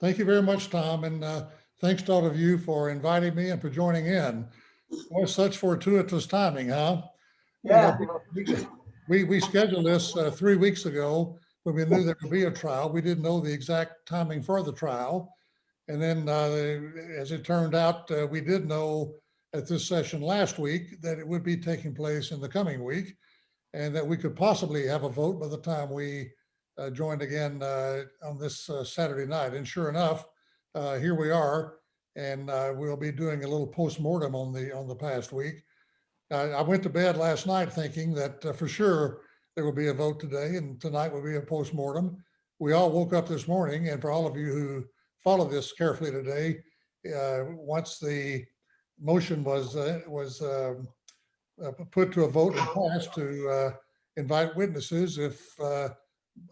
Thank you very much, Tom, and thanks to all of you for inviting me and for joining in. Boy, such fortuitous timing, huh? You know, Yeah. we scheduled this 3 weeks ago when we knew there would be a trial. We didn't know the exact timing for the trial. And then as it turned out, we did know at this session last week that it would be taking place in the coming week and that we could possibly have a vote by the time we joined again on this Saturday night. And sure enough, here we are, and we'll be doing a little post-mortem on the past week. I went to bed last night thinking that for sure there will be a vote today, and tonight will be a post-mortem. We all woke up this morning, and for all of you who follow this carefully today, once the motion was put to a vote and passed to invite witnesses if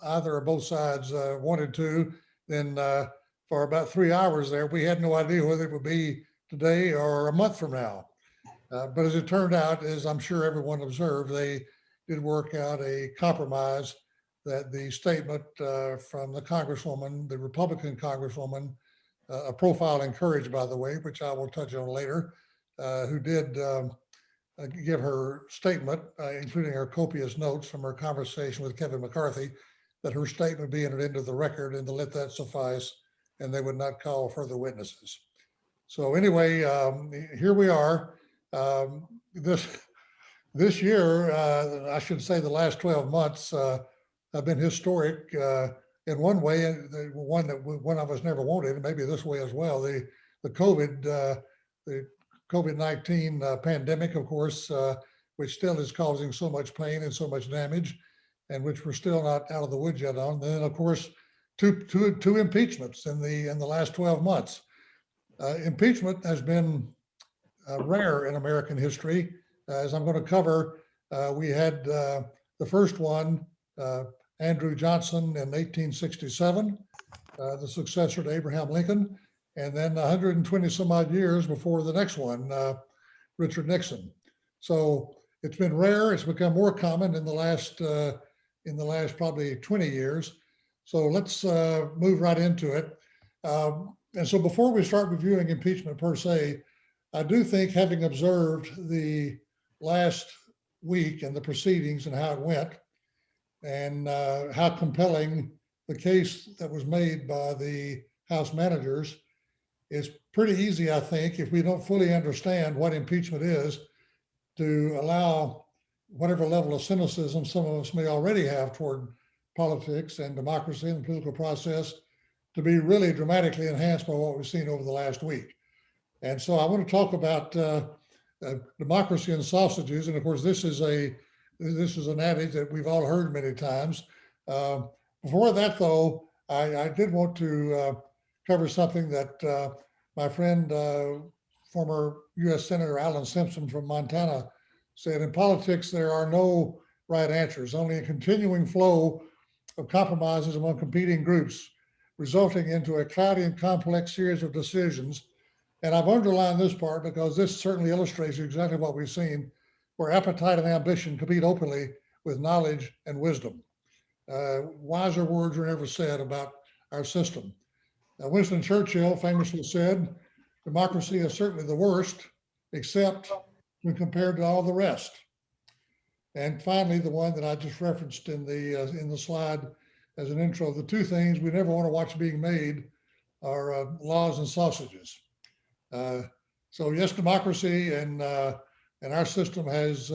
either or both sides wanted to, then for about 3 hours there, we had no idea whether it would be today or a month from now. But as it turned out, as I'm sure everyone observed, they did work out a compromise that the statement from the Congresswoman, the Republican Congresswoman, a profile encouraged, by the way, which I will touch on later, who did give her statement, including her copious notes from her conversation with Kevin McCarthy, that her statement be entered into the record and to let that suffice, and they would not call further witnesses. So anyway, here we are. This year, I should say the last 12 months have been historic in one way, and one that one of us never wanted, and maybe this way as well. The COVID-19 pandemic, of course, which still is causing so much pain and so much damage, and which we're still not out of the woods yet on. And then, of course, two impeachments in the last 12 months. Impeachment has been rare in American history. As I'm going to cover, we had the first one, Andrew Johnson in 1867, the successor to Abraham Lincoln, and then 120 some odd years before the next one, Richard Nixon. So it's been rare. It's become more common in the last probably 20 years. So let's move right into it. And so before we start reviewing impeachment per se, I do think, having observed the last week and the proceedings and how it went, and how compelling the case that was made by the House managers, it's pretty easy, I think, if we don't fully understand what impeachment is, to allow whatever level of cynicism some of us may already have toward politics and democracy and the political process to be really dramatically enhanced by what we've seen over the last week. And so I want to talk about democracy and sausages. And of course, this is an adage that we've all heard many times. Before that, though, I did want to cover something that my friend, former U.S. Senator Alan Simpson from Montana, said. In politics, there are no right answers, only a continuing flow of compromises among competing groups, resulting into a cloudy and complex series of decisions. And I've underlined this part because this certainly illustrates exactly what we've seen, where appetite and ambition compete openly with knowledge and wisdom. Wiser words are never said about our system. Winston Churchill famously said, democracy is certainly the worst, except when compared to all the rest. And finally, the one that I just referenced in the slide as an intro, the two things we never want to watch being made are laws and sausages. So yes, democracy and our system has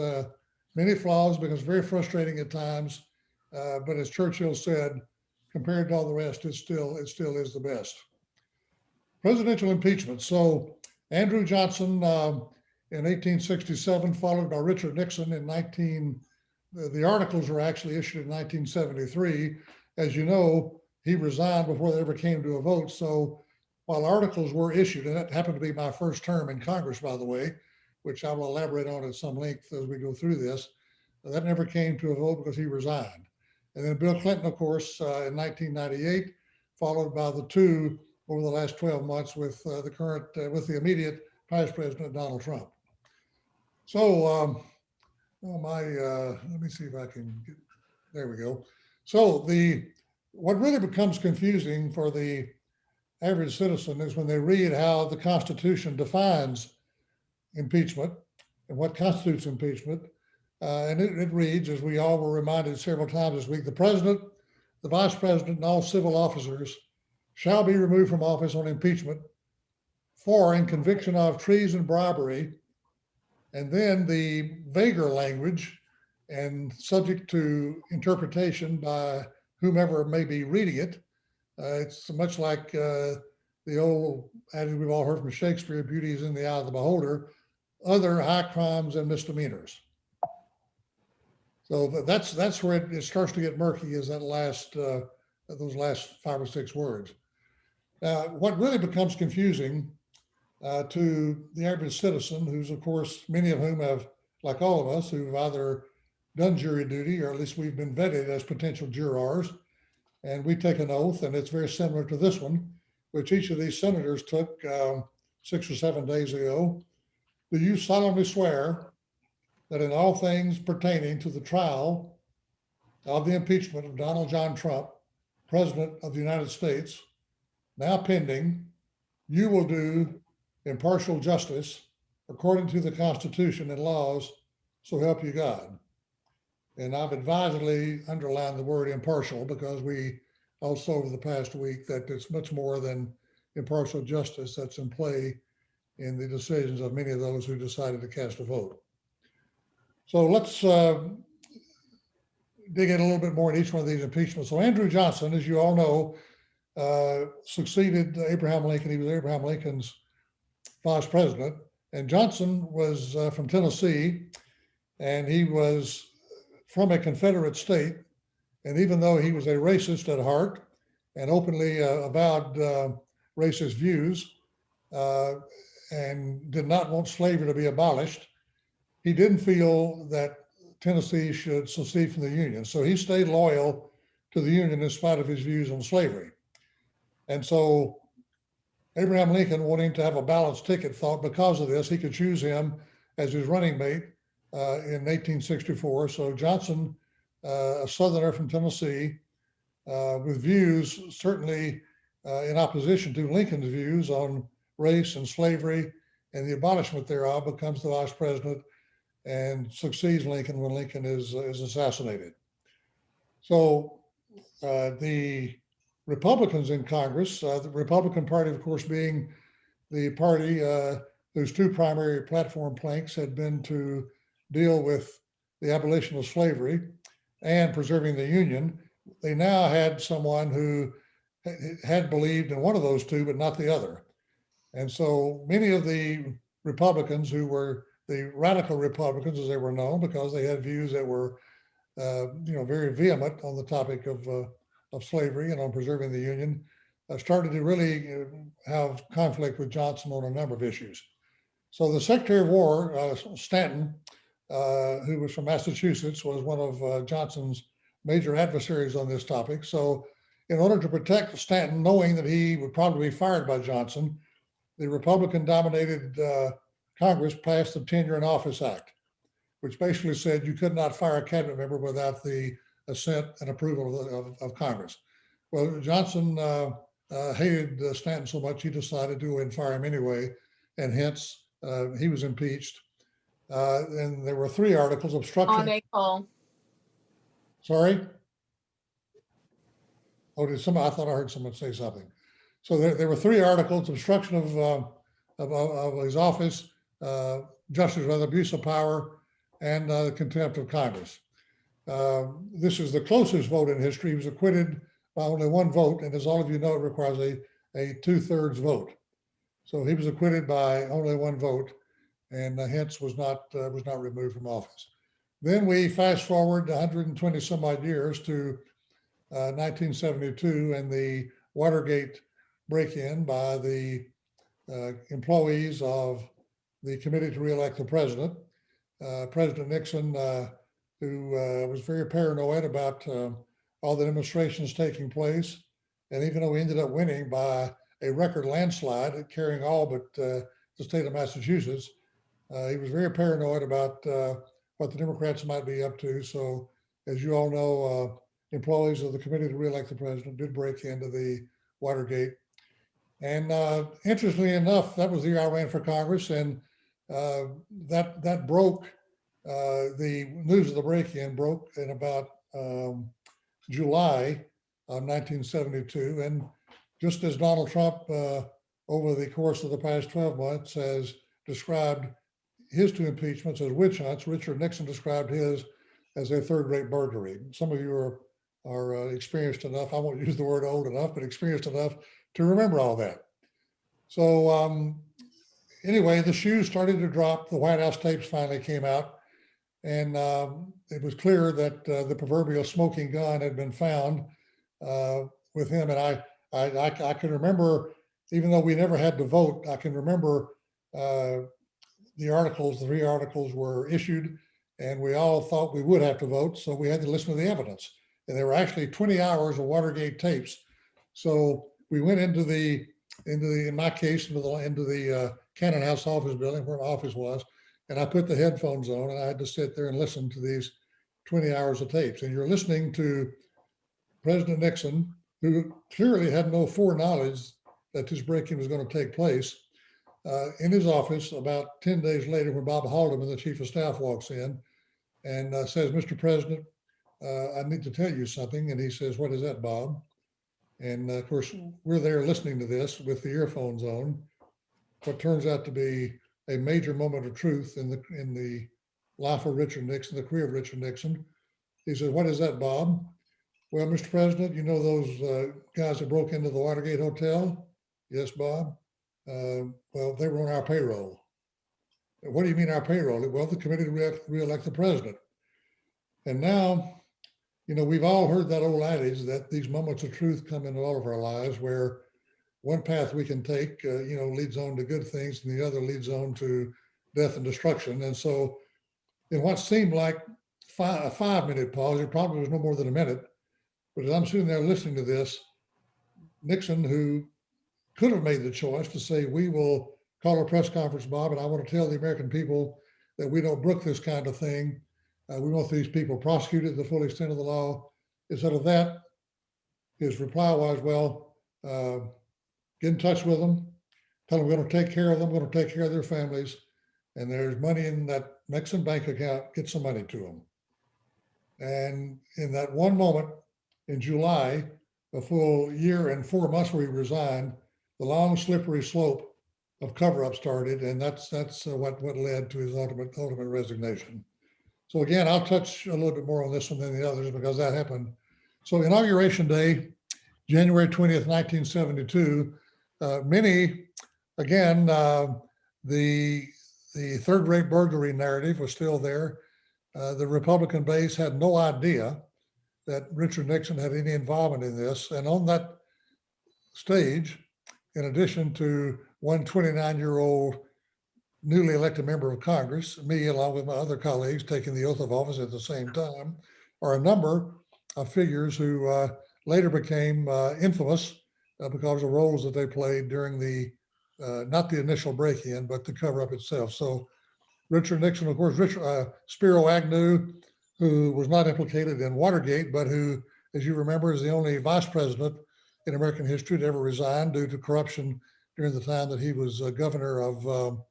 many flaws because it's very frustrating at times. But as Churchill said, compared to all the rest, it still is the best. Presidential impeachment. So Andrew Johnson in 1867, followed by Richard Nixon in the articles were actually issued in 1973. As you know, he resigned before they ever came to a vote. So while articles were issued, and that happened to be my first term in Congress, by the way, which I will elaborate on at some length as we go through this, that never came to a vote because he resigned. And then Bill Clinton, of course, in 1998, followed by the two over the last 12 months with the immediate Vice President Donald Trump. So, let me see if I can get, there we go. So what really becomes confusing for the average citizen is when they read how the Constitution defines impeachment and what constitutes impeachment. And it reads, as we all were reminded several times this week, the president, the vice president, and all civil officers shall be removed from office on impeachment for in conviction of treason, bribery, and then the vaguer language and subject to interpretation by whomever may be reading it. It's much like the old adage we've all heard from Shakespeare, beauty is in the eye of the beholder, other high crimes and misdemeanors. So that's where it starts to get murky, is that those last 5 or 6 words. Now, what really becomes confusing to the average citizen, who's of course many of whom have, like all of us, who've either done jury duty or at least we've been vetted as potential jurors, and we take an oath, and it's very similar to this one, which each of these senators took 6 or 7 days ago. Do you solemnly swear that in all things pertaining to the trial of the impeachment of Donald John Trump, President of the United States, now pending, you will do impartial justice according to the Constitution and laws, so help you God? And I've advisedly underlined the word impartial because we also over the past week that it's much more than impartial justice that's in play in the decisions of many of those who decided to cast a vote. So let's dig in a little bit more in each one of these impeachments. So Andrew Johnson, as you all know, succeeded Abraham Lincoln. He was Abraham Lincoln's vice president. And Johnson was from Tennessee, and he was from a Confederate state. And even though he was a racist at heart and openly avowed racist views and did not want slavery to be abolished, he didn't feel that Tennessee should secede from the Union. So he stayed loyal to the Union in spite of his views on slavery. And so Abraham Lincoln, wanting to have a balanced ticket, thought because of this, he could choose him as his running mate in 1864. So Johnson, a Southerner from Tennessee, with views certainly in opposition to Lincoln's views on race and slavery and the abolishment thereof, becomes the vice president and succeeds Lincoln when Lincoln is assassinated. So the Republicans in Congress, the Republican Party, of course, being the party whose 2 primary platform planks had been to deal with the abolition of slavery and preserving the Union, they now had someone who had believed in one of those 2, but not the other. And so many of the Republicans, who were the radical Republicans, as they were known, because they had views that were, very vehement on the topic of slavery and on preserving the Union, started to really have conflict with Johnson on a number of issues. So the Secretary of War, Stanton, who was from Massachusetts, was one of Johnson's major adversaries on this topic. So in order to protect Stanton, knowing that he would probably be fired by Johnson, the Republican-dominated Congress passed the Tenure in Office Act, which basically said you could not fire a cabinet member without the assent and approval of Congress. Well, Johnson hated Stanton so much he decided to go and fire him anyway, and hence he was impeached. And there were 3 articles: obstruction. Sorry? Oh, did somebody? I thought I heard someone say something. So there were 3 articles: obstruction of his office, justice, rather, abuse of power, and contempt of Congress. This is the closest vote in history. He was acquitted by only 1 vote, and as all of you know, it requires a 2/3 vote. So he was acquitted by only 1 vote, and hence was not removed from office. Then we fast forward 120 some odd years to 1972 and the Watergate break-in by the employees of the Committee to Re-elect the President. President Nixon, who was very paranoid about all the demonstrations taking place, and even though he ended up winning by a record landslide, carrying all but the state of Massachusetts, he was very paranoid about what the Democrats might be up to. So, as you all know, employees of the Committee to Re-elect the President did break into the Watergate And interestingly enough, that was the year I ran for Congress, and that broke. The news of the break-in broke in about July of 1972, and just as Donald Trump, over the course of the past 12 months, has described his two impeachments as witch hunts, Richard Nixon described his as a third-rate burglary. Some of you are experienced enough, I won't use the word old enough, but experienced enough to remember all that. So anyway, the shoes started to drop. The White House tapes finally came out, and it was clear that the proverbial smoking gun had been found with him. And I can remember, even though we never had to vote, I can remember the articles, the 3 articles were issued, and we all thought we would have to vote, so we had to listen to the evidence. And there were actually 20 hours of Watergate tapes. So we went into in my case, into the Cannon House office building where my office was, and I put the headphones on, and I had to sit there and listen to these 20 hours of tapes. And you're listening to President Nixon, who clearly had no foreknowledge that this break-in was going to take place, in his office about 10 days later, when Bob Haldeman, the chief of staff, walks in and says, "Mr. President, I need to tell you something." And he says, "What is that, Bob?" And of course, we're there listening to this with the earphones on. What turns out to be a major moment of truth in the life of Richard Nixon, the career of Richard Nixon. He says, "What is that, Bob?" "Well, Mr. President, you know those guys that broke into the Watergate Hotel?" "Yes, Bob." "Well, they were on our payroll." "What do you mean our payroll?" "Well, the committee to re-elect the president." And now, we've all heard that old adage that these moments of truth come into all of our lives, where one path we can take, leads on to good things, and the other leads on to death and destruction. And so, in what seemed like a 5-minute pause, it probably was no more than a minute. But as I'm sitting there listening to this, Nixon, who could have made the choice to say, "We will call a press conference, Bob, and I want to tell the American people that we don't brook this kind of thing. We want these people prosecuted to the full extent of the law." Instead of that, his reply was, "Well, get in touch with them, tell them we're going to take care of them, we're going to take care of their families, and there's money in that Nixon bank account, get some money to them." And in that one moment in July, a full year and 4 months where he resigned, the long slippery slope of cover-up started, and that's what led to his ultimate resignation. So again, I'll touch a little bit more on this one than the others because that happened. So Inauguration Day, January 20th, 1972, many, again, the third-rate burglary narrative was still there. The Republican base had no idea that Richard Nixon had any involvement in this. And on that stage, in addition to one 29-year-old newly elected member of Congress, me along with my other colleagues taking the oath of office at the same time, are a number of figures who later became infamous because of roles that they played during not the initial break-in, but the cover-up itself. So Richard Nixon, of course, Spiro Agnew, who was not implicated in Watergate, but who, as you remember, is the only vice president in American history to ever resign due to corruption during the time that he was governor of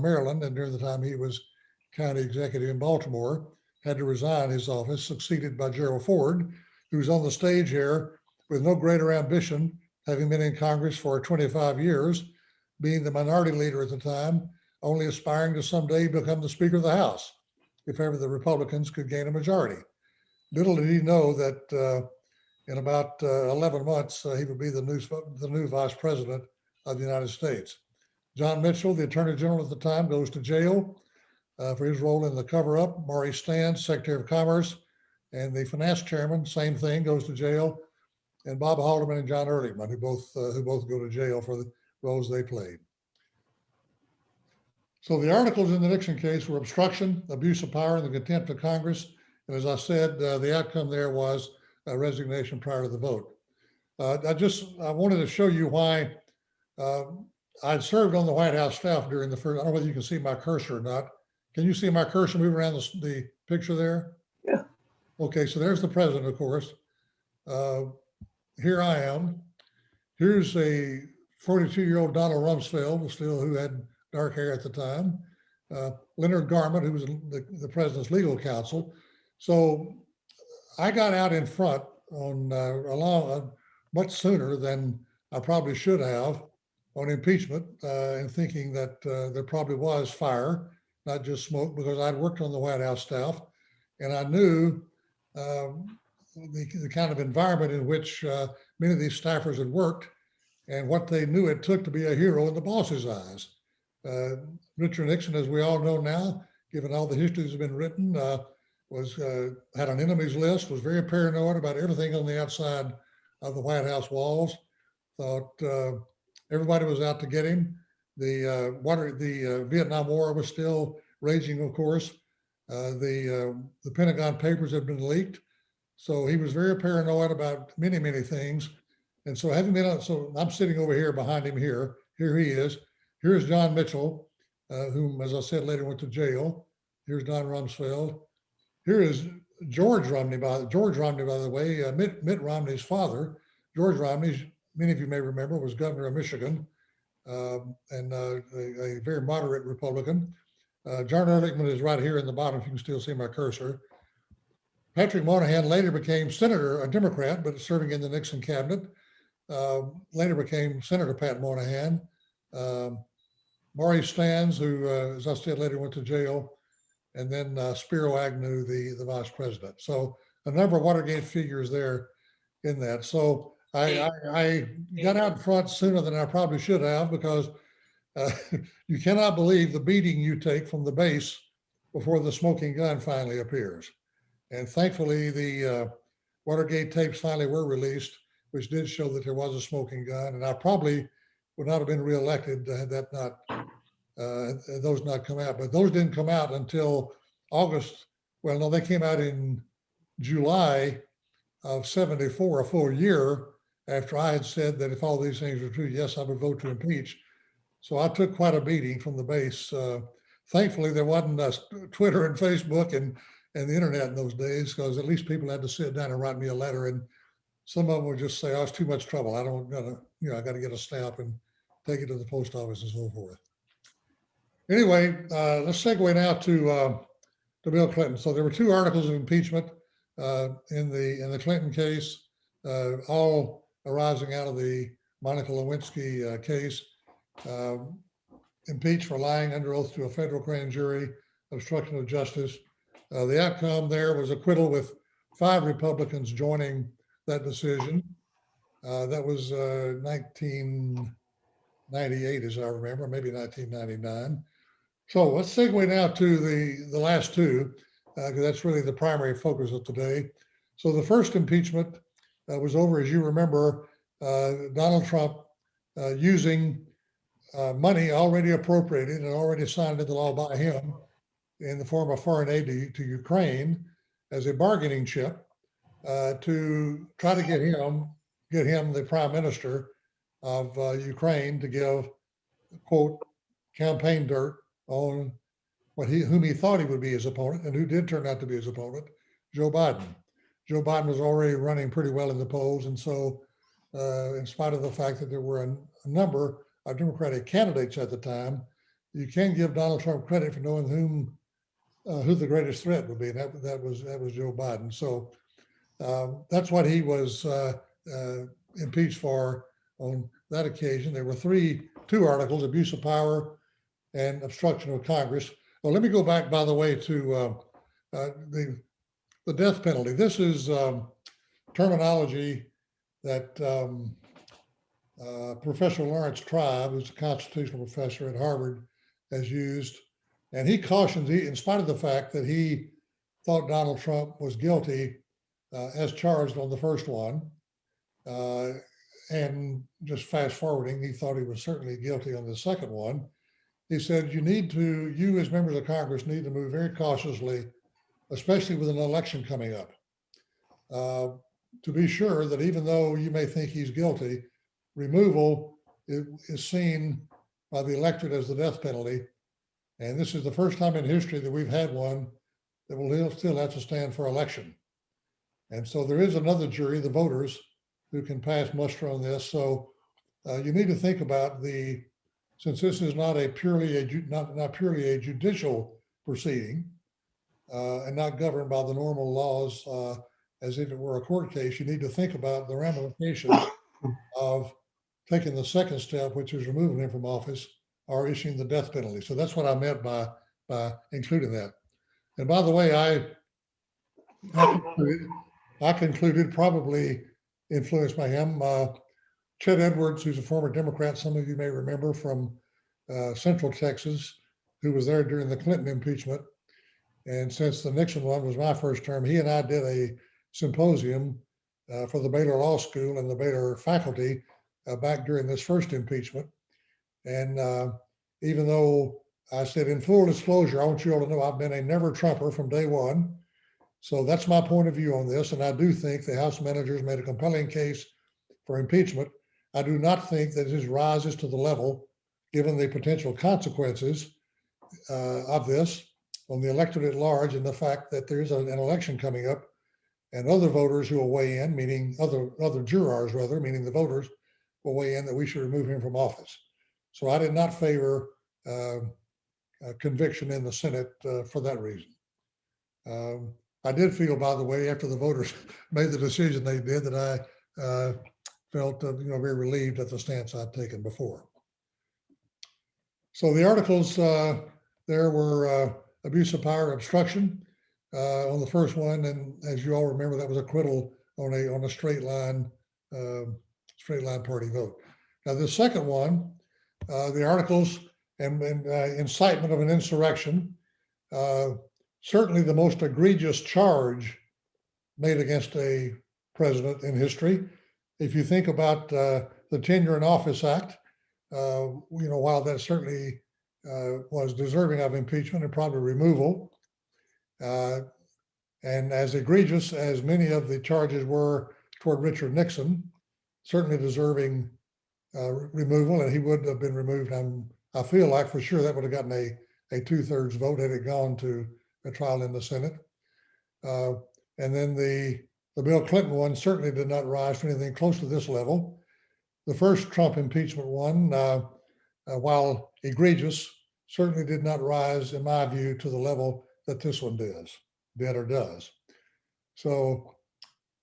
Maryland, and during the time he was county executive in Baltimore, had to resign his office, succeeded by Gerald Ford, who's on the stage here with no greater ambition, having been in Congress for 25 years, being the minority leader at the time, only aspiring to someday become the Speaker of the House, if ever the Republicans could gain a majority. Little did he know that in about 11 months, he would be the new vice president of the United States. John Mitchell, the Attorney General at the time, goes to jail for his role in the cover-up. Maurice Stans, Secretary of Commerce, and the finance chairman, same thing, goes to jail. And Bob Haldeman and John Ehrlichman, who both go to jail for the roles they played. So the articles in the Nixon case were obstruction, abuse of power, and the contempt of Congress. And as I said, the outcome there was a resignation prior to the vote. I wanted to show you why I'd served on the White House staff during the first. I don't know whether you can see my cursor or not. Can you see my cursor move around the picture there? Yeah. Okay, so there's the president, of course. Here I am. Here's a 42-year-old Donald Rumsfeld was still, who had dark hair at the time, Leonard Garment, who was the president's legal counsel. So I got out in front on much sooner than I probably should have on impeachment, and thinking that there probably was fire, not just smoke, because I'd worked on the White House staff, and I knew the kind of environment in which many of these staffers had worked, and what they knew it took to be a hero in the boss's eyes. Richard Nixon, as we all know now, given all the history that's been written, had an enemies list, was very paranoid about everything on the outside of the White House walls, thought everybody was out to get him. The Vietnam War was still raging, of course. The Pentagon Papers had been leaked. So he was very paranoid about many, many things. And so so I'm sitting over here behind him here. Here he is. Here's John Mitchell, whom, as I said, later went to jail. Here's Don Rumsfeld. Here is George Romney, by the way, Mitt Romney's father. George Romney, many of you may remember, was governor of Michigan, and a very moderate Republican. John Ehrlichman is right here in the bottom, if you can still see my cursor. Patrick Moynihan later became senator, a Democrat, but serving in the Nixon cabinet. Later became Senator Pat Moynihan. Maurice Stans, who, as I said, later went to jail. And then Spiro Agnew, the vice president. So a number of Watergate figures there in that. So I got out in front sooner than I probably should have, because you cannot believe the beating you take from the base before the smoking gun finally appears. And thankfully, the Watergate tapes finally were released, which did show that there was a smoking gun. And I probably would not have been reelected had that not those not come out. But those didn't come out until August. Well, no, they came out in July of '74, a full year after I had said that if all these things were true, yes, I would vote to impeach. So I took quite a beating from the base. Thankfully, there wasn't Twitter and Facebook and the internet in those days, because at least people had to sit down and write me a letter. And some of them would just say, "Oh, it's too much trouble. I got to get a stamp and take it to the post office and so forth." Anyway, let's segue now to Bill Clinton. So there were two articles of impeachment in the Clinton case, all arising out of the Monica Lewinsky case. Impeached for lying under oath to a federal grand jury, obstruction of justice. The outcome there was acquittal, with 5 Republicans joining that decision. That was 1998, as I remember, maybe 1999. So let's segue now to the last two, because that's really the primary focus of today. So the first impeachment was over, as you remember, Donald Trump using money already appropriated and already signed into law by him in the form of foreign aid to Ukraine as a bargaining chip to try to get him, the prime minister of Ukraine, to give, quote, campaign dirt on whom he thought he would be his opponent, and who did turn out to be his opponent, Joe Biden. Joe Biden was already running pretty well in the polls, and so in spite of the fact that there were a number of Democratic candidates at the time, you can give Donald Trump credit for knowing who the greatest threat would be, and that was Joe Biden. So that's what he was impeached for on that occasion. There were two articles: abuse of power and obstruction of Congress. Well, let me go back, by the way, to the death penalty. This is terminology that Professor Lawrence Tribe, who's a constitutional professor at Harvard, has used. And he cautions, in spite of the fact that he thought Donald Trump was guilty as charged on the first one, and just fast forwarding, he thought he was certainly guilty on the second one. He said, you as members of Congress need to move very cautiously, especially with an election coming up, to be sure that even though you may think he's guilty, removal is seen by the electorate as the death penalty. And this is the first time in history that we've had one that will still have to stand for election. And so there is another jury, the voters, who can pass muster on this. So you need to think about since this is not purely a judicial proceeding and not governed by the normal laws as if it were a court case, you need to think about the ramifications of taking the second step, which is removing him from office or issuing the death penalty. So that's what I meant by including that. And by the way, I concluded, probably influenced by him, Chet Edwards, who's a former Democrat, some of you may remember from Central Texas, who was there during the Clinton impeachment. And since the Nixon one was my first term, he and I did a symposium for the Baylor Law School and the Baylor faculty back during this first impeachment. And even though I said, in full disclosure, I want you all to know I've been a never Trumper from day one. So that's my point of view on this. And I do think the House managers made a compelling case for impeachment. I do not think that this rises to the level, given the potential consequences of this on the electorate at large, and the fact that there's an election coming up, and other voters who will weigh in, meaning other jurors rather, meaning the voters will weigh in that we should remove him from office. So I did not favor conviction in the Senate for that reason. I did feel, by the way, after the voters made the decision they did, that I felt very relieved at the stance I'd taken before. So the articles there were abuse of power, obstruction on the first one, and as you all remember, that was acquittal on a straight line party vote. Now the second one, the articles and incitement of an insurrection, certainly the most egregious charge made against a president in history. If you think about the Tenure in Office Act, while that certainly was deserving of impeachment and probably removal, and as egregious as many of the charges were toward Richard Nixon, certainly deserving removal, and he would have been removed. I feel like for sure that would have gotten a 2/3 vote had it gone to a trial in the Senate. And then the Bill Clinton one certainly did not rise to anything close to this level. The first Trump impeachment one, while egregious, certainly did not rise, in my view, to the level that this one does. So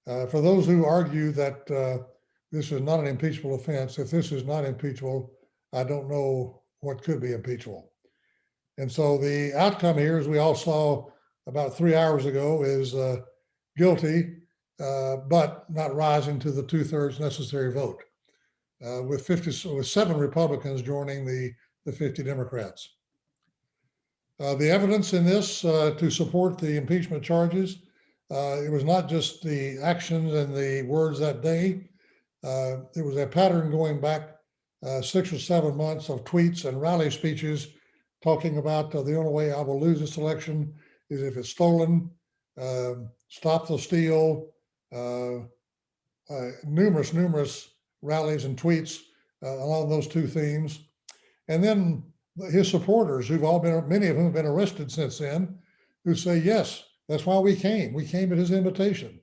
for those who argue that this is not an impeachable offense, if this is not impeachable, I don't know what could be impeachable. And so the outcome here, as we all saw about 3 hours ago, is guilty, but not rising to the 2/3 necessary vote, with 7 Republicans joining the 50 Democrats. The evidence in this to support the impeachment charges, it was not just the actions and the words that day. It was a pattern going back 6 or 7 months of tweets and rally speeches talking about the only way I will lose this election is if it's stolen, stop the steal, numerous rallies and tweets along those two themes. And then his supporters, many of whom have been arrested since then, who say, yes, that's why we came. We came at his invitation.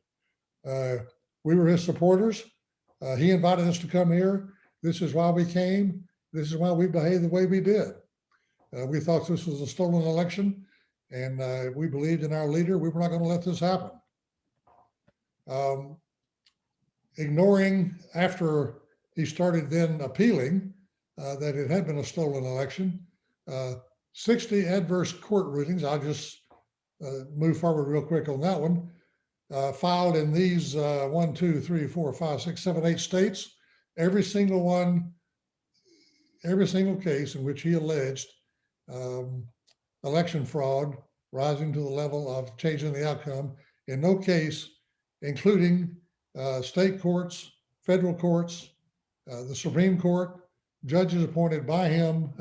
We were his supporters. He invited us to come here. This is why we came. This is why we behaved the way we did. We thought this was a stolen election, and we believed in our leader. We were not going to let this happen. Ignoring, after he started then appealing that it had been a stolen election, 60 adverse court rulings, I'll just move forward real quick on that one, filed in these 1, 2, 3, 4, 5, 6, 7, 8 states. Every single case in which he alleged election fraud rising to the level of changing the outcome. In no case, including state courts, federal courts, the Supreme Court, judges appointed by him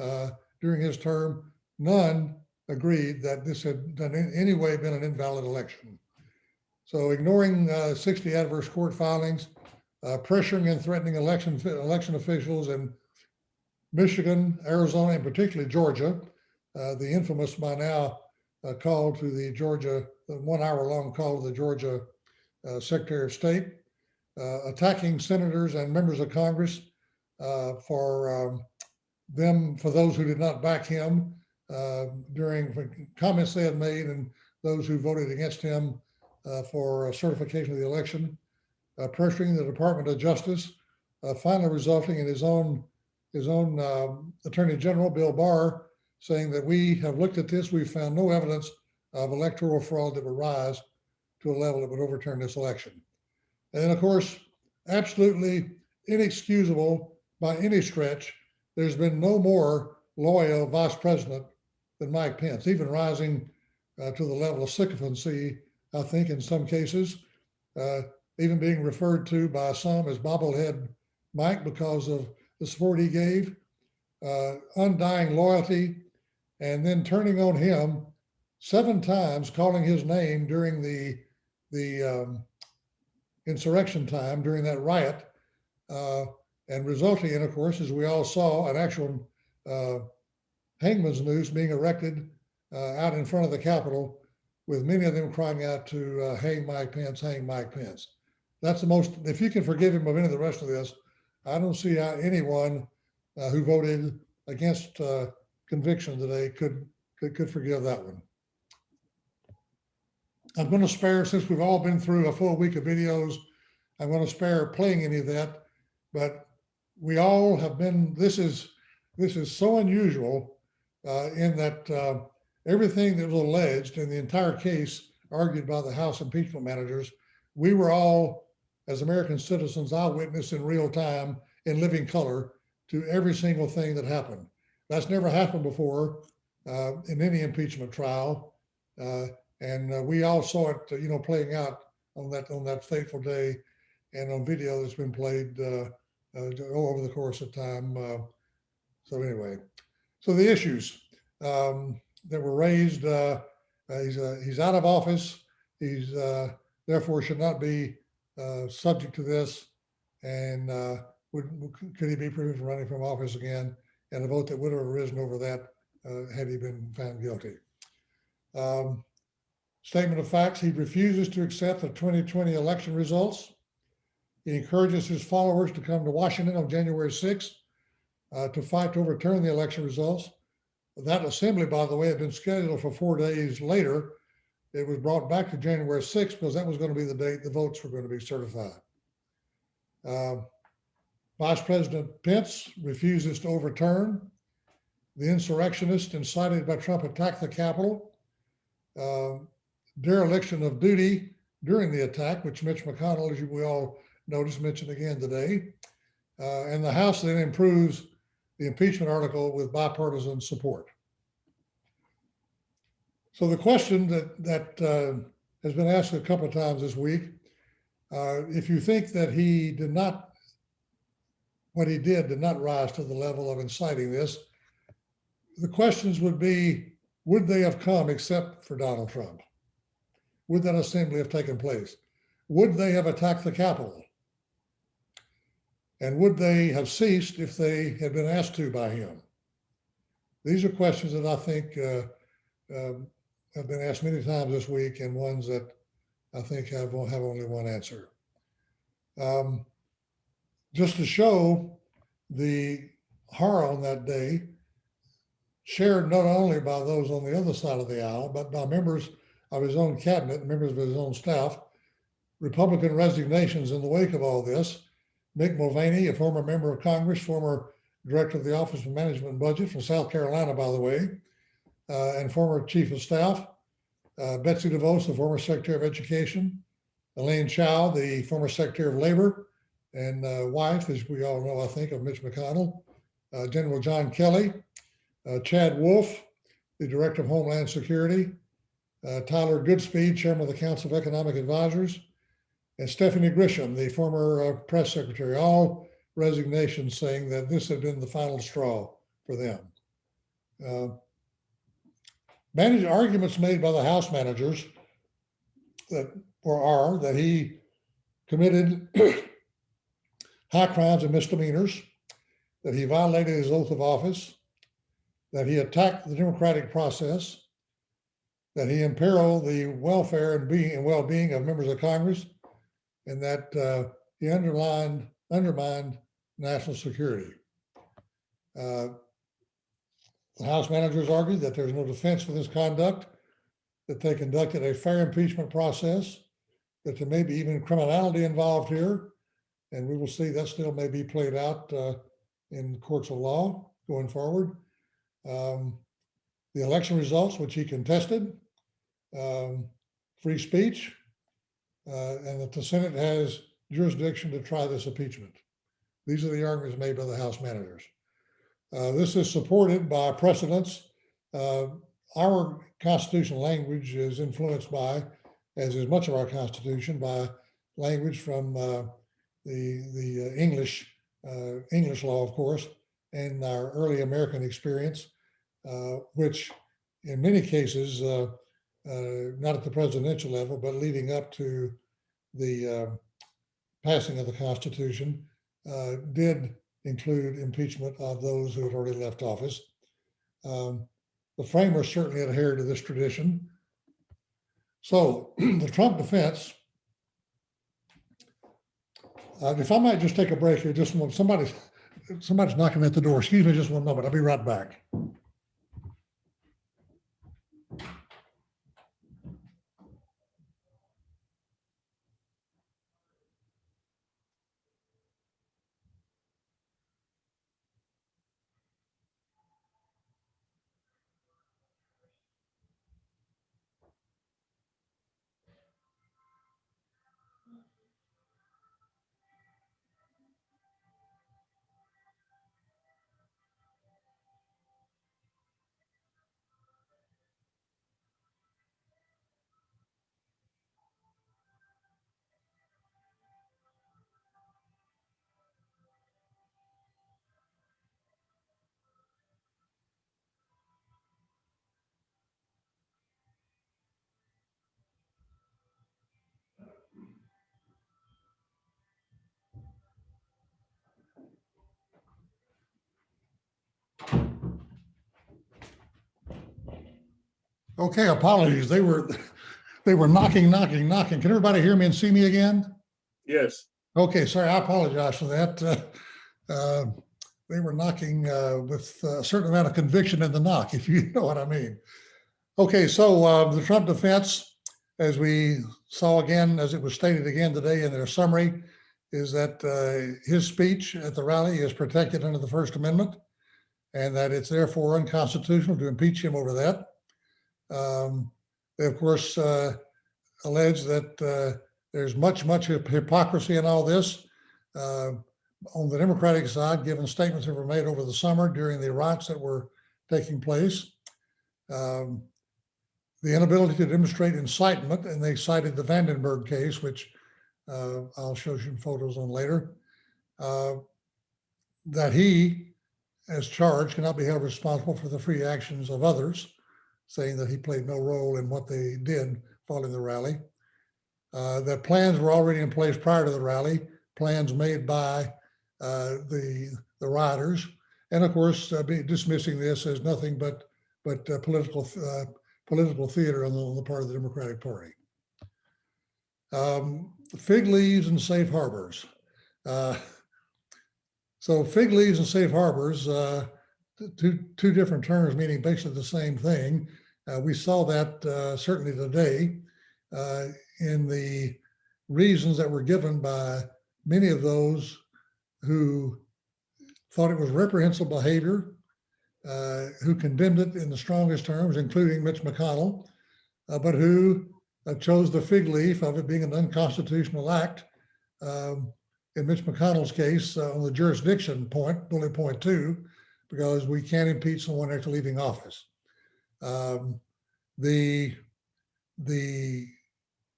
during his term, none agreed that this had in any way been an invalid election. So ignoring 60 adverse court filings, pressuring and threatening election officials in Michigan, Arizona, and particularly Georgia, the infamous by now call to the 1 hour long call to the Georgia Secretary of State, attacking senators and members of Congress for for those who did not back him during comments they had made, and those who voted against him for certification of the election, pressuring the Department of Justice, finally resulting in his own Attorney General, Bill Barr, saying that we have looked at this, we've found no evidence of electoral fraud that would rise to a level that would overturn this election. And then, of course, absolutely inexcusable by any stretch, there's been no more loyal vice president than Mike Pence, even rising to the level of sycophancy, I think, in some cases, even being referred to by some as bobblehead Mike because of the support he gave, undying loyalty, and then turning on him 7 times, calling his name during the insurrection time, during that riot, and resulting in, of course, as we all saw, an actual hangman's noose being erected out in front of the Capitol, with many of them crying out to hang Mike Pence, hang Mike Pence. That's the most, if you can forgive him of any of the rest of this, I don't see how anyone who voted against conviction today could forgive that one. I'm going to spare, since we've all been through a full week of videos, I'm going to spare playing any of that, but we all have been, this is so unusual in that everything that was alleged in the entire case argued by the House impeachment managers, we were all, as American citizens, eyewitness in real time, in living color, to every single thing that happened. That's never happened before in any impeachment trial. And we all saw it, playing out on that fateful day, and on video that's been played over the course of time. So anyway, so the issues that were raised, he's out of office. He's therefore should not be subject to this, and could he be prevented from running from office again? And a vote that would have arisen over that had he been found guilty. Statement of facts: he refuses to accept the 2020 election results. He encourages his followers to come to Washington on January 6th to fight to overturn the election results. That assembly, by the way, had been scheduled for 4 days later. It was brought back to January 6th because that was going to be the date the votes were going to be certified. Vice President Pence refuses to overturn. The insurrectionists incited by Trump attacked the Capitol. Dereliction of duty during the attack, which Mitch McConnell, as we all noticed, mentioned again today. And the House then improves the impeachment article with bipartisan support. So the question that has been asked a couple of times this week, if you think that what he did not rise to the level of inciting this, the questions would be, would they have come except for Donald Trump? Would that assembly have taken place? Would they have attacked the Capitol? And would they have ceased if they had been asked to by him? These are questions that I think have been asked many times this week, and ones that I think have only one answer. Just to show the horror on that day, shared not only by those on the other side of the aisle, but by members of his own cabinet, members of his own staff, Republican resignations in the wake of all this. Mick Mulvaney, a former member of Congress, former director of the Office of Management and Budget from South Carolina, by the way, and former chief of staff. Betsy DeVos, the former Secretary of Education. Elaine Chao, the former Secretary of Labor and wife, as we all know, I think, of Mitch McConnell. General John Kelly. Chad Wolf, the Director of Homeland Security. Tyler Goodspeed, Chairman of the Council of Economic Advisors. And Stephanie Grisham, the former press secretary, all resignations saying that this had been the final straw for them. Arguments made by the House managers that he committed high crimes and misdemeanors, that he violated his oath of office, that he attacked the democratic process, that he imperiled the welfare and well-being of members of Congress, and that he undermined national security. The House managers argued that there's no defense for this conduct, that they conducted a fair impeachment process, that there may be even criminality involved here, and we will see that still may be played out in the courts of law going forward. The election results, which he contested, free speech, and that the Senate has jurisdiction to try this impeachment. These are the arguments made by the House managers. This is supported by precedents. Our constitutional language is influenced by, as is much of our Constitution, by language from the English law, of course, and our early American experience, which in many cases, not at the presidential level, but leading up to the passing of the Constitution, did include impeachment of those who had already left office. The framers certainly adhered to this tradition. So the Trump defense, if I might just take a break here, just one, somebody's knocking at the door. Excuse me just one moment. I'll be right back. Okay, apologies. They were knocking. Can everybody hear me and see me again? Yes. Okay, sorry, I apologize for that. They were knocking with a certain amount of conviction in the knock, if you know what I mean. Okay, so the Trump defense, as we saw again, as it was stated again today in their summary, is that his speech at the rally is protected under the First Amendment, and that it's therefore unconstitutional to impeach him over that. They, of course, allege that there's much hypocrisy in all this. On the Democratic side, given statements that were made over the summer during the riots that were taking place, the inability to demonstrate incitement, and they cited the Vandenberg case, which I'll show you some photos on later, that he, as charged, cannot be held responsible for the free actions of others, saying that he played no role in what they did following the rally. That plans were already in place prior to the rally, plans made by the rioters, and of course, dismissing this as nothing but political theater on the part of the Democratic Party. Fig leaves and safe harbors. So fig leaves and safe harbors, two different terms meaning basically the same thing. We saw that certainly today in the reasons that were given by many of those who thought it was reprehensible behavior, who condemned it in the strongest terms, including Mitch McConnell, but who chose the fig leaf of it being an unconstitutional act. In Mitch McConnell's case, on the jurisdiction point, bullet point 2, because we can't impeach someone after leaving office. The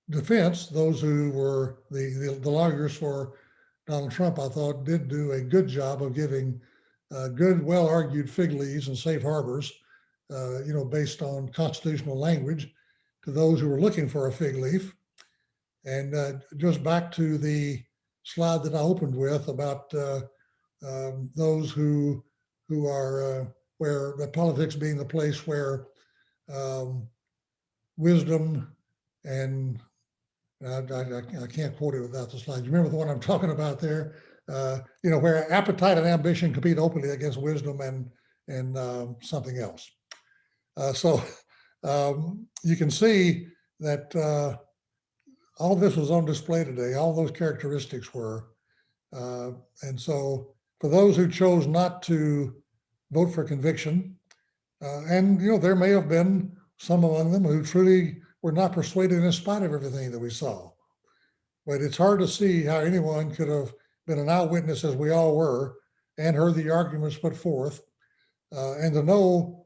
defense, those who were the lawyers for Donald Trump, I thought did do a good job of giving good, well-argued fig leaves and safe harbors, based on constitutional language to those who were looking for a fig leaf. And just back to the slide that I opened with about those who are where the politics being the place where wisdom and I can't quote it without the slide. You remember the one I'm talking about there? where appetite and ambition compete openly against wisdom and something else. So you can see that all of this was on display today. All those characteristics were. And so for those who chose not to vote for conviction, and there may have been some among them who truly were not persuaded in spite of everything that we saw. But it's hard to see how anyone could have been an eyewitness, as we all were, and heard the arguments put forth, and to know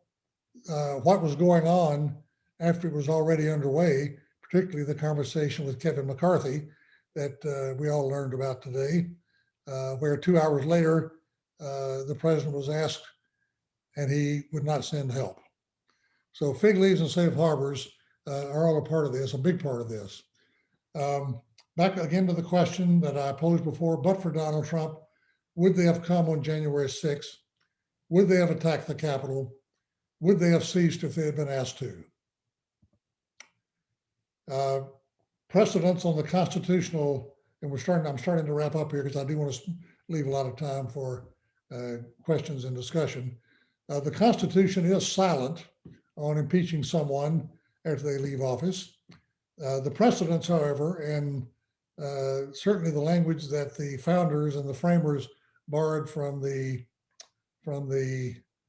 what was going on after it was already underway, particularly the conversation with Kevin McCarthy that we all learned about today, where 2 hours later, the president was asked and he would not send help. So fig leaves and safe harbors are all a part of this, a big part of this. Back again to the question that I posed before, but for Donald Trump, would they have come on January 6th? Would they have attacked the Capitol? Would they have ceased if they had been asked to? Precedents on the constitutional, and I'm starting to wrap up here because I do want to leave a lot of time for questions and discussion. The Constitution is silent on impeaching someone after they leave office. The precedents, however, and certainly the language that the founders and the framers borrowed from the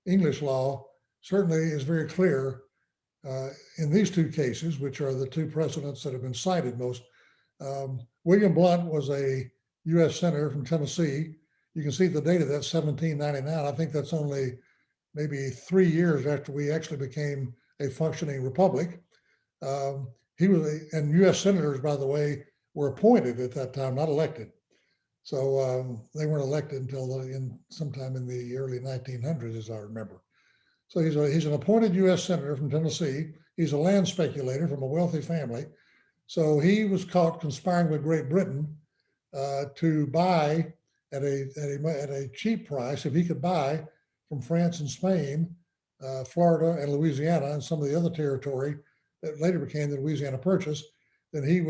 English law certainly is very clear in these two cases, which are the two precedents that have been cited most. William Blount was a U.S. Senator from Tennessee. You can see the date of that, 1799. I think that's only maybe 3 years after we actually became a functioning republic. He was, and U.S. senators, by the way, were appointed at that time, not elected. So they weren't elected until sometime in the early 1900s, as I remember. So he's an appointed U.S. senator from Tennessee. He's a land speculator from a wealthy family. So he was caught conspiring with Great Britain to buy at a cheap price, if he could buy from France and Spain, Florida and Louisiana and some of the other territory that later became the Louisiana Purchase, then we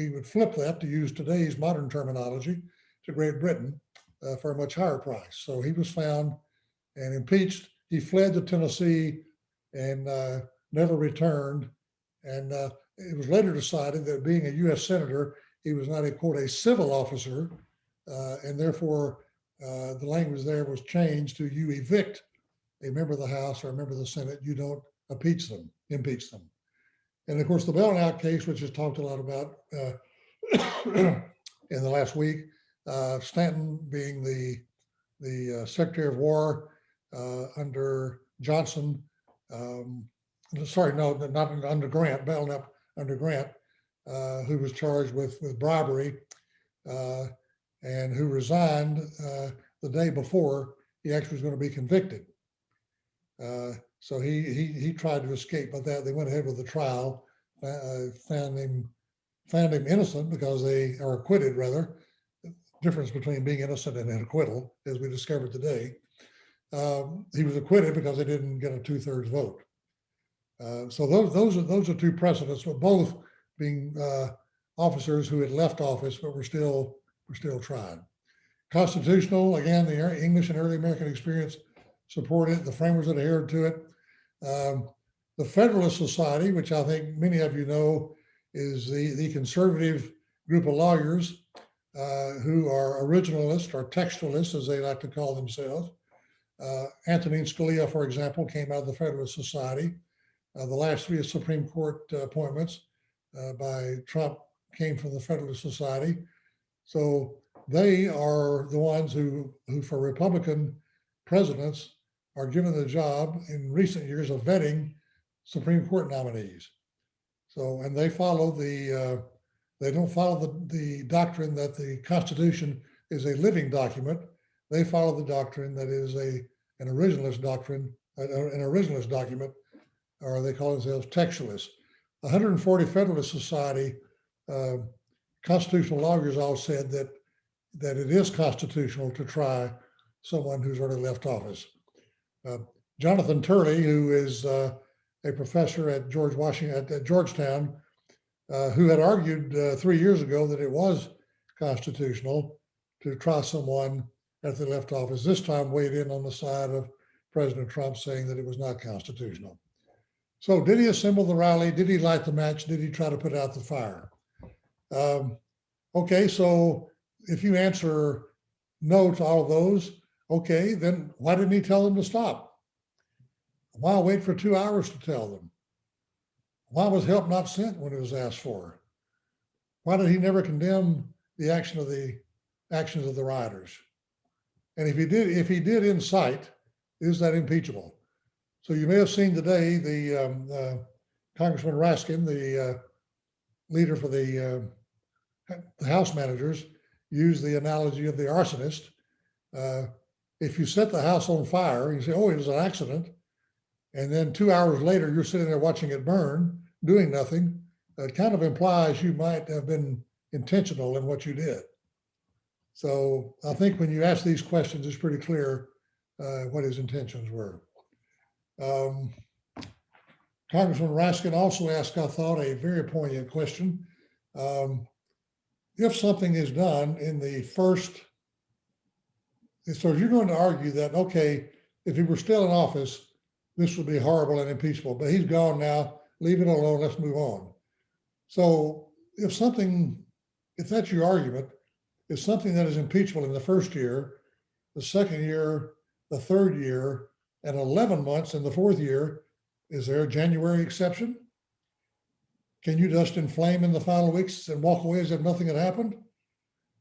would flip that, to use today's modern terminology, to Great Britain for a much higher price. So he was found and impeached. He fled to Tennessee and never returned. And it was later decided that being a U.S. senator, he was not a civil officer, and therefore the language there was changed to: you evict a member of the House or a member of the Senate, you don't impeach them. And of course, the Belknap case, which is talked a lot about in the last week, Stanton being the Secretary of War under Johnson, not under Grant, Belknap under Grant, who was charged with bribery and who resigned the day before he actually was going to be convicted. So he tried to escape, but they went ahead with the trial, found him innocent because they are acquitted, rather. Difference between being innocent and an acquittal, as we discovered today. He was acquitted because they didn't get a 2/3 vote. So those are two precedents, but both being officers who had left office but were still tried. Constitutional, again, the English and early American experience supported it. The framers adhered to it. The Federalist Society, which I think many of you know, is the conservative group of lawyers who are originalists or textualists, as they like to call themselves. Antonin Scalia, for example, came out of the Federalist Society. The last three Supreme Court appointments by Trump came from the Federalist Society. So they are the ones who for Republican presidents are given the job in recent years of vetting Supreme Court nominees. So, and they follow they don't follow the doctrine that the Constitution is a living document. They follow the doctrine that is an originalist doctrine, an originalist document, or they call themselves textualists. 140 Federalist Society constitutional lawyers all said that it is constitutional to try someone who's already left office. Jonathan Turley, who is a professor at Georgetown, who had argued 3 years ago that it was constitutional to try someone after they left office. This time weighed in on the side of President Trump, saying that it was not constitutional. So did he assemble the rally? Did he light the match? Did he try to put out the fire? Okay, so if you answer no to all of those, okay, then why didn't he tell them to stop? Why wait for 2 hours to tell them? Why was help not sent when it was asked for? Why did he never condemn the actions of the rioters? And if he did incite, is that impeachable? So you may have seen today the Congressman Raskin, the leader for the House managers, use the analogy of the arsonist. If you set the house on fire, you say, oh, it was an accident. And then 2 hours later, you're sitting there watching it burn, doing nothing. It kind of implies you might have been intentional in what you did. So I think when you ask these questions, it's pretty clear what his intentions were. Congressman Raskin also asked, I thought, a very poignant question. If something is done in the first, so if you're going to argue that, okay, if he were still in office, this would be horrible and impeachable, but he's gone now, leave it alone, let's move on. So if that's your argument, if something that is impeachable in the first year, the second year, the third year, and 11 months in the fourth year, is there a January exception? Can you just inflame in the final weeks and walk away as if nothing had happened?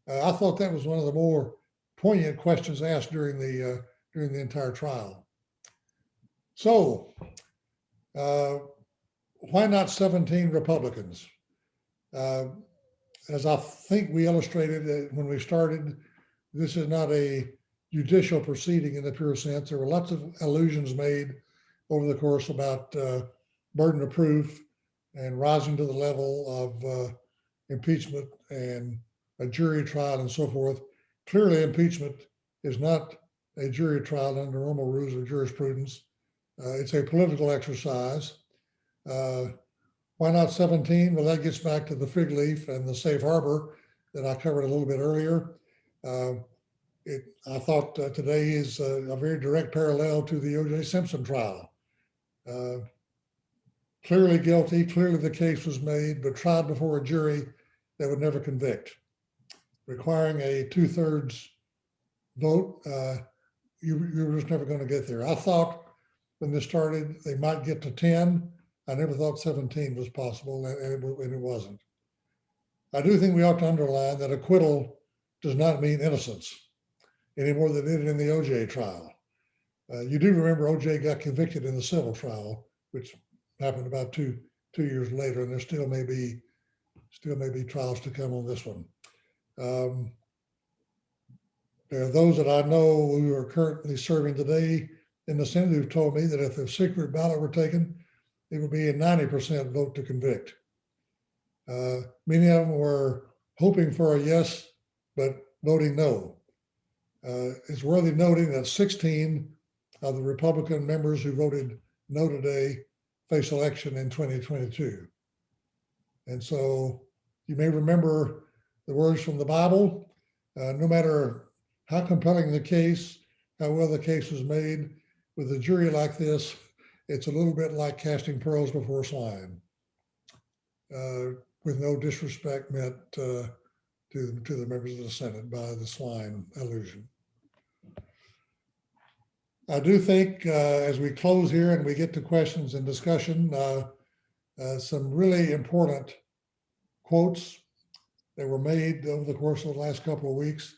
I thought that was one of the more poignant questions asked during the entire trial. So, why not 17 Republicans? As I think we illustrated when we started, this is not a judicial proceeding in the pure sense. There were lots of allusions made over the course about burden of proof and rising to the level of impeachment and a jury trial and so forth. Clearly, impeachment is not a jury trial under normal rules of jurisprudence. It's a political exercise. Why not 17? Well, that gets back to the fig leaf and the safe harbor that I covered a little bit earlier. I thought today is a very direct parallel to the O.J. Simpson trial. Clearly guilty, clearly the case was made, but tried before a jury that would never convict. Requiring a 2/3 vote, you were just never going to get there. I thought when this started, they might get to 10. I never thought 17 was possible, and it wasn't. I do think we ought to underline that acquittal does not mean innocence any more than it did in the O.J. trial. You do remember O.J. got convicted in the civil trial, which happened about two years later, and there still may be trials to come on this one. There are those that I know who are currently serving today in the Senate who've told me that if a secret ballot were taken, it would be a 90% vote to convict. Many of them were hoping for a yes, but voting no. It's worthy noting that 16 of the Republican members who voted no today face election in 2022. And so you may remember the words from the Bible, no matter how compelling the case, how well the case was made, with a jury like this, it's a little bit like casting pearls before swine, with no disrespect meant to the members of the Senate by the swine allusion. I do think as we close here and we get to questions and discussion, some really important quotes that were made over the course of the last couple of weeks.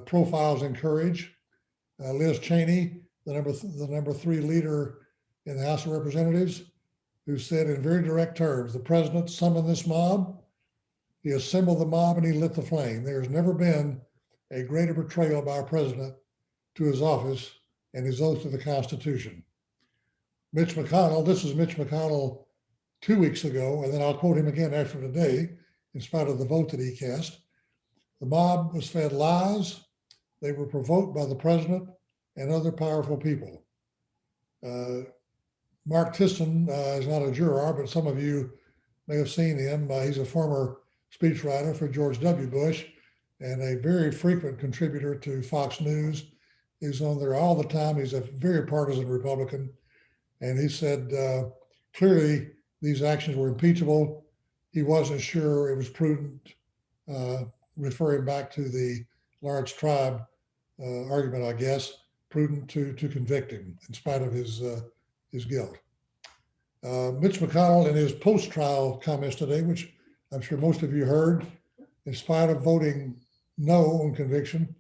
Profiles in courage. Liz Cheney, the number 3 leader in the House of Representatives, who said in very direct terms, the president summoned this mob, he assembled the mob, and he lit the flame. There has never been a greater betrayal by a president to his office and his oath to the Constitution. Mitch McConnell, this is Mitch McConnell 2 weeks ago, and then I'll quote him again after today, in spite of the vote that he cast. The mob was fed lies. They were provoked by the president and other powerful people. Mark Thiston is not a juror, but some of you may have seen him. He's a former speechwriter for George W. Bush. and a very frequent contributor to Fox News. He's on there all the time. He's a very partisan Republican. And he said clearly these actions were impeachable. He wasn't sure it was prudent, referring back to the large tribe argument, I guess, prudent to convict him in spite of his guilt. Mitch McConnell, in his post-trial comments today, which I'm sure most of you heard, in spite of voting no on conviction,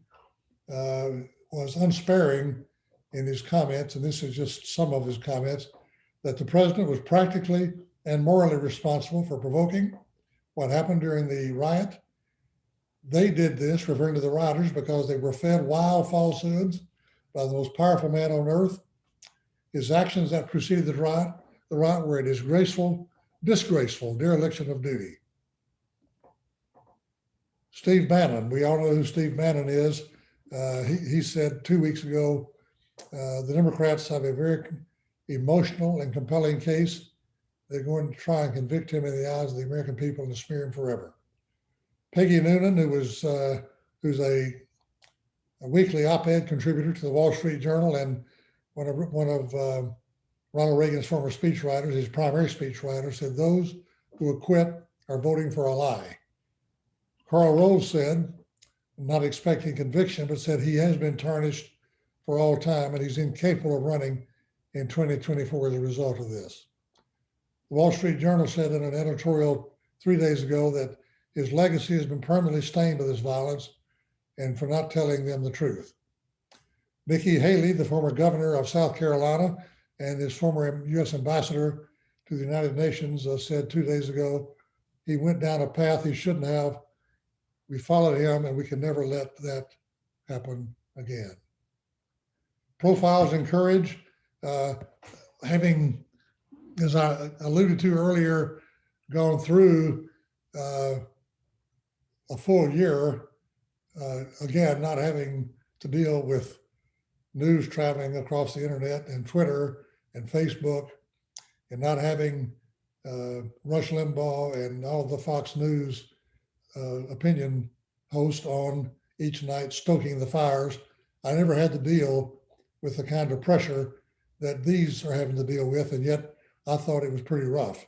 was unsparing in his comments, and this is just some of his comments, that the president was practically and morally responsible for provoking what happened during the riot. They did this, referring to the rioters, because they were fed wild falsehoods by the most powerful man on earth. His actions that preceded the riot were a disgraceful dereliction of duty. Steve Bannon, we all know who Steve Bannon is. He said 2 weeks ago, the Democrats have a very emotional and compelling case. They're going to try and convict him in the eyes of the American people and smear him forever. Peggy Noonan, who's a weekly op-ed contributor to the Wall Street Journal and one of Ronald Reagan's former speechwriters, his primary speechwriter, said those who acquit are voting for a lie. Karl Rove said, not expecting conviction, but said he has been tarnished for all time and he's incapable of running in 2024 as a result of this. The Wall Street Journal said in an editorial 3 days ago that his legacy has been permanently stained by this violence and for not telling them the truth. Nikki Haley, the former governor of South Carolina and his former U.S. ambassador to the United Nations, said 2 days ago, he went down a path he shouldn't have. We followed him and we can never let that happen again. Profiles in courage, having, as I alluded to earlier, gone through a full year, again, not having to deal with news traveling across the internet and Twitter and Facebook, and not having Rush Limbaugh and all the Fox News opinion hosts on each night stoking the fires. I never had to deal with the kind of pressure that these are having to deal with, and yet I thought it was pretty rough.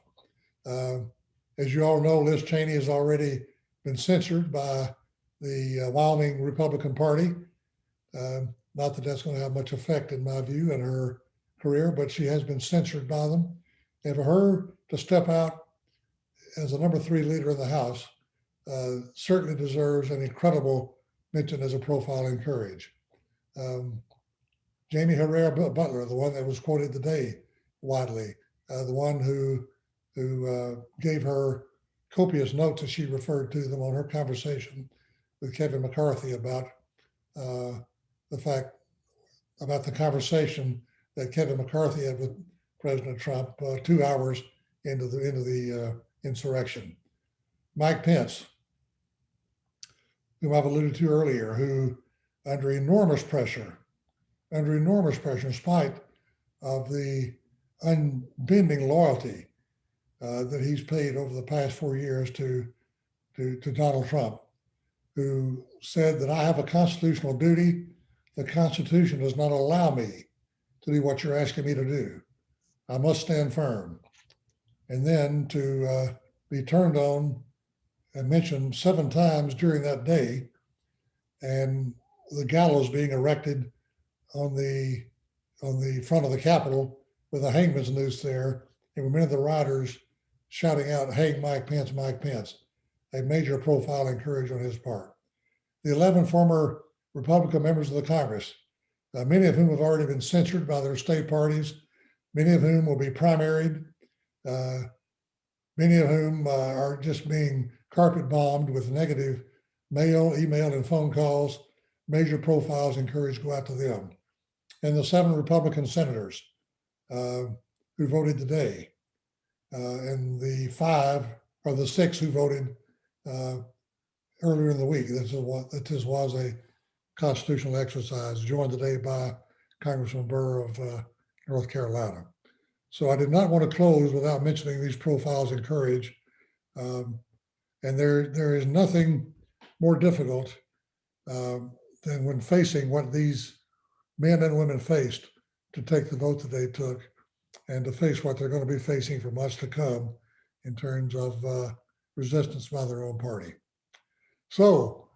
As you all know, Liz Cheney has already been censored by the Wyoming Republican Party. Not that that's going to have much effect, in my view, in her career, but she has been censored by them. And for her to step out as the number 3 leader in the House certainly deserves an incredible mention as a profile in courage. Jamie Herrera Butler, the one that was quoted today widely, the one who gave her copious notes, as she referred to them, on her conversation with Kevin McCarthy about the conversation that Kevin McCarthy had with President Trump 2 hours into the insurrection. Mike Pence, whom I've alluded to earlier, who under enormous pressure, in spite of the unbending loyalty that he's paid over the past 4 years to Donald Trump, who said that I have a constitutional duty. The Constitution does not allow me to do what you're asking me to do. I must stand firm. And then to be turned on and mentioned 7 times during that day, and the gallows being erected on the front of the Capitol with a hangman's noose there, and many of the rioters shouting out, "Hang Mike Pence, Mike Pence," a major profile and courage on his part. The 11 former Republican members of the Congress, many of whom have already been censored by their state parties, many of whom will be primaried, many of whom are just being carpet bombed with negative mail, email, and phone calls. Major profiles and courage go out to them. And the 7 Republican senators who voted today, and the 5 or the 6 who voted earlier in the week. This was a constitutional exercise, joined today by Congressman Burr of North Carolina. So I did not want to close without mentioning these profiles in courage. And there is nothing more difficult than when facing what these men and women faced to take the vote that they took and to face what they're going to be facing for months to come in terms of resistance by their own party. So